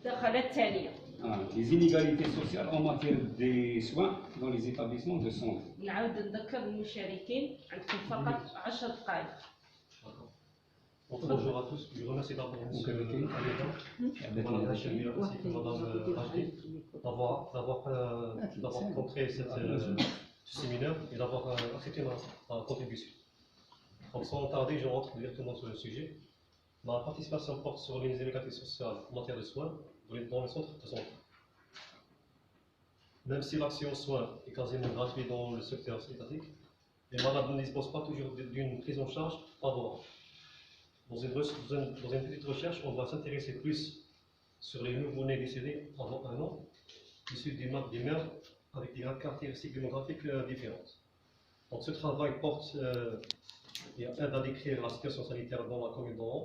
دخلت ثانية. Les inégalités sociales en matière des soins dans les établissements de santé. نعاود نذكر المشاركين عندكم فقط 10 دقائق. Bonjour à tous, je remercie d'abord M. Madame Hachemi ainsi que Madame Hajdi d'avoir rencontré ce séminaire et d'avoir accepté ma contribution. Donc sans tarder, je rentre directement sur le sujet. Ma participation porte sur les inégalités sociales en matière de soins dans les centres de santé. Même si l'accès aux soins est quasiment gratuit dans le secteur étatique, les malades ne disposent pas toujours d'une prise en charge favorable. Dans une petite recherche, on va s'intéresser plus sur les nouveau-nés décédés avant 1 an, issus des mères avec des caractéristiques démographiques différentes. Donc ce travail porte et aide à décrire la situation sanitaire dans la commune d'Oran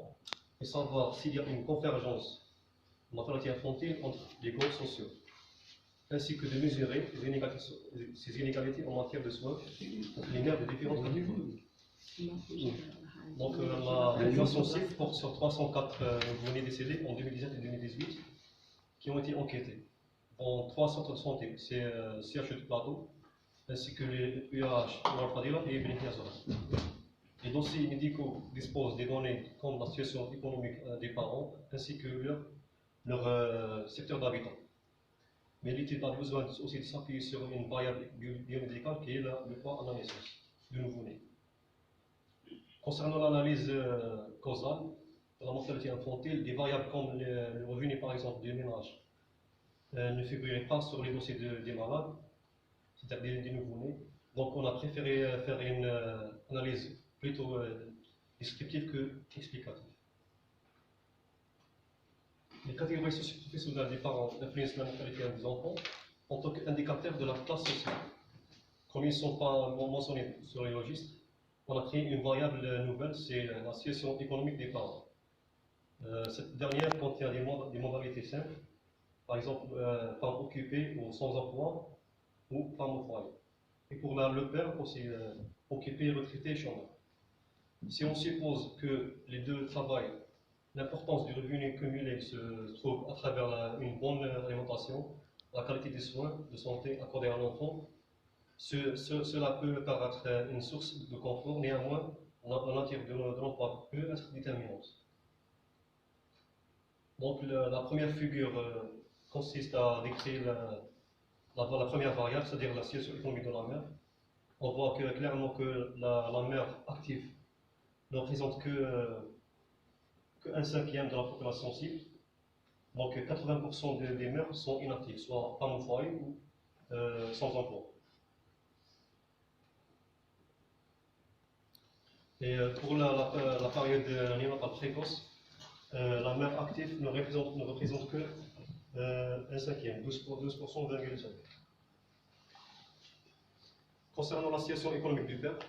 et savoir s'il y a une convergence en mortalité infantile entre les groupes sociaux, ainsi que de mesurer ces inégalités en matière de soins entre les mères de différentes catégories. Donc la population cible porte sur 304 nouveau-nés décédés en 2017 et 2018 qui ont été enquêtés dans 3 centres de santé, c'est CHU de Plateau, ainsi que les UAH Al-Fadila et Ibn Yazora. Les dossiers médicaux disposent des données comme la situation économique des parents, ainsi que leur secteur d'habitat. Mais l'étude a besoin aussi de s'appuyer sur une variable biomédicale qui est le poids à la naissance du nouveau-né. Concernant l'analyse causale de la mortalité infantile, des variables comme le revenu par exemple du ménage ne figuraient pas sur les dossiers des malades, c'est-à-dire des nouveau-nés. Donc on a préféré faire une analyse plutôt descriptive que explicative. Les catégories socio-professionnelles des parents influencent la mortalité des enfants en tant qu'indicateur de la classe sociale. Comme ils ne sont pas mentionnés sur les registres, on a créé une variable nouvelle, c'est la situation économique des parents. Cette dernière contient des modalités simples, par exemple femmes occupées ou sans emploi ou femmes au foyer. Et pour le père aussi occupé, retraité et chômeur. Si on suppose que les deux travaillent, l'importance du revenu cumulé se trouve à travers une bonne alimentation, la qualité des soins de santé accordés à l'enfant. Cela peut paraître une source de confort, néanmoins, la nature de l'emploi peut être déterminante. Donc, la première figure consiste à décrire la première variable, c'est-à-dire la situation économique de la mère. On voit clairement que la mère active ne représente que 1/5 de la population cible. Donc, 80% des mères sont inactives, soit femmes au foyer ou sans emploi. Et pour la période néonatale précoce, la mère active ne représente que 1/5, 12,5%. Concernant la situation économique du père,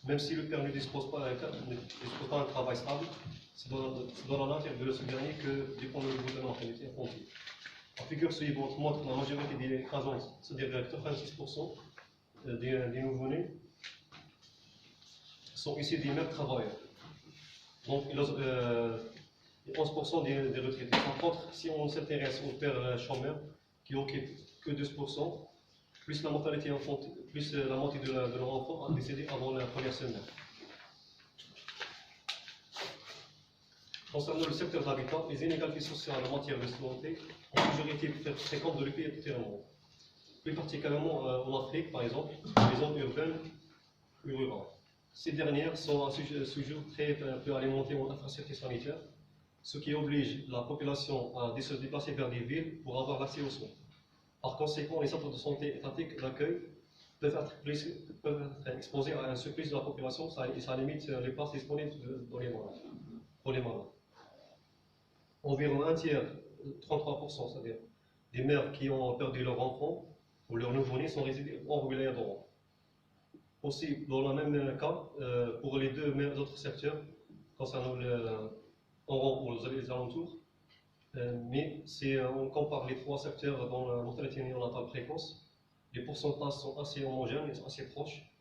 même si le père ne dispose pas d'un travail stable, c'est dans la nature de ce dernier que dépend le niveau de la mortalité infantile. La figure suivante montre la majorité des écrasantes, c'est-à-dire 86% des nouveau-nés sont issus des mères travailleurs. Donc, 11% des retraités. Par contre, si on s'intéresse au père chômeur, qui occupe que 12%, plus la mortalité infantile, plus la moitié de leur enfant a décédé avant la première semaine. Concernant le secteur d'habitat, les inégalités sociales en matière de santé ont toujours été fréquentes de l'UP et monde. Plus particulièrement en Afrique, par exemple, les zones urbaines et rurales. Ces dernières sont à ce jour très peu alimentées en infrastructures sanitaires, ce qui oblige la population à se déplacer vers des villes pour avoir l'accès aux soins. Par conséquent, les centres de santé étatiques d'accueil peuvent être exposés à un surplus de la population et ça limite les places disponibles pour les malades. Environ un tiers, 33%, c'est-à-dire des mères qui ont perdu leur enfant ou leur nouveau-né sont résidés hors wilaya d'Oran. Aussi, dans le même cas, pour les autres secteurs, concernant Oran ou les alentours, mais si on compare les 3 secteurs dans la mortalité néonatale précoce, les pourcentages sont assez homogènes et assez proches,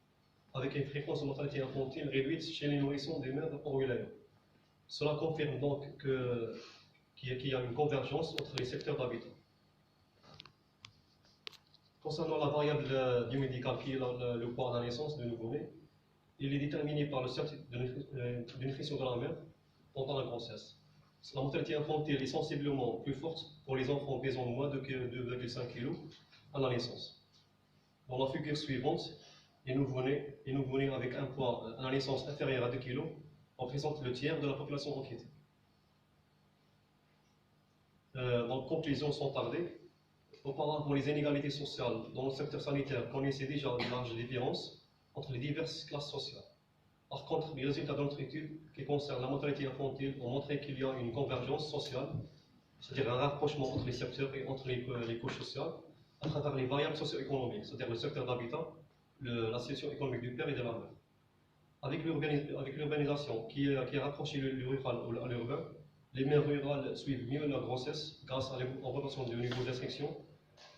avec une fréquence de mortalité infantile réduite chez les nourrissons des mères hors wilaya. Cela confirme donc qu'il y a une convergence entre les secteurs d'habitat. Concernant la variable biomédicale qui est le poids à la naissance de nouveau-né, il est déterminé par le certificat de nutrition de la mère pendant la grossesse. La mortalité infantile est sensiblement plus forte pour les enfants pesant moins de 2,5 kg à la naissance. Dans la figure suivante, les nouveau-nés avec un poids à la naissance inférieur à 2 kg représentent le tiers de la population enquêtée. Donc, conclusions sans tarder. Auparavant, les inégalités sociales dans le secteur sanitaire connaissaient déjà une large différence entre les diverses classes sociales. Par contre, les résultats de notre étude qui concernent la mortalité infantile ont montré qu'il y a une convergence sociale, c'est-à-dire un rapprochement entre les secteurs et entre les couches sociales, à travers les variables socio-économiques, c'est-à-dire le secteur d'habitat, la situation économique du père et de la mère. Avec l'urbanisation qui a rapproché le rural à l'urbain, les mères rurales suivent mieux la grossesse grâce à l'augmentation du niveau d'instruction.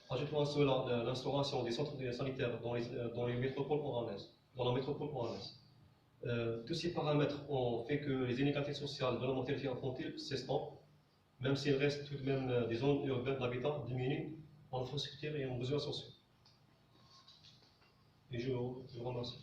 Ajoutons à cela l'instauration des centres sanitaires dans les métropoles oranaises, dans la métropole oranaise. Tous ces paramètres ont fait que les inégalités sociales de la mortalité infantile s'estompent, même s'il reste tout de même des zones urbaines d'habitat diminuées en infrastructure et en besoins sociaux. Et je vous remercie.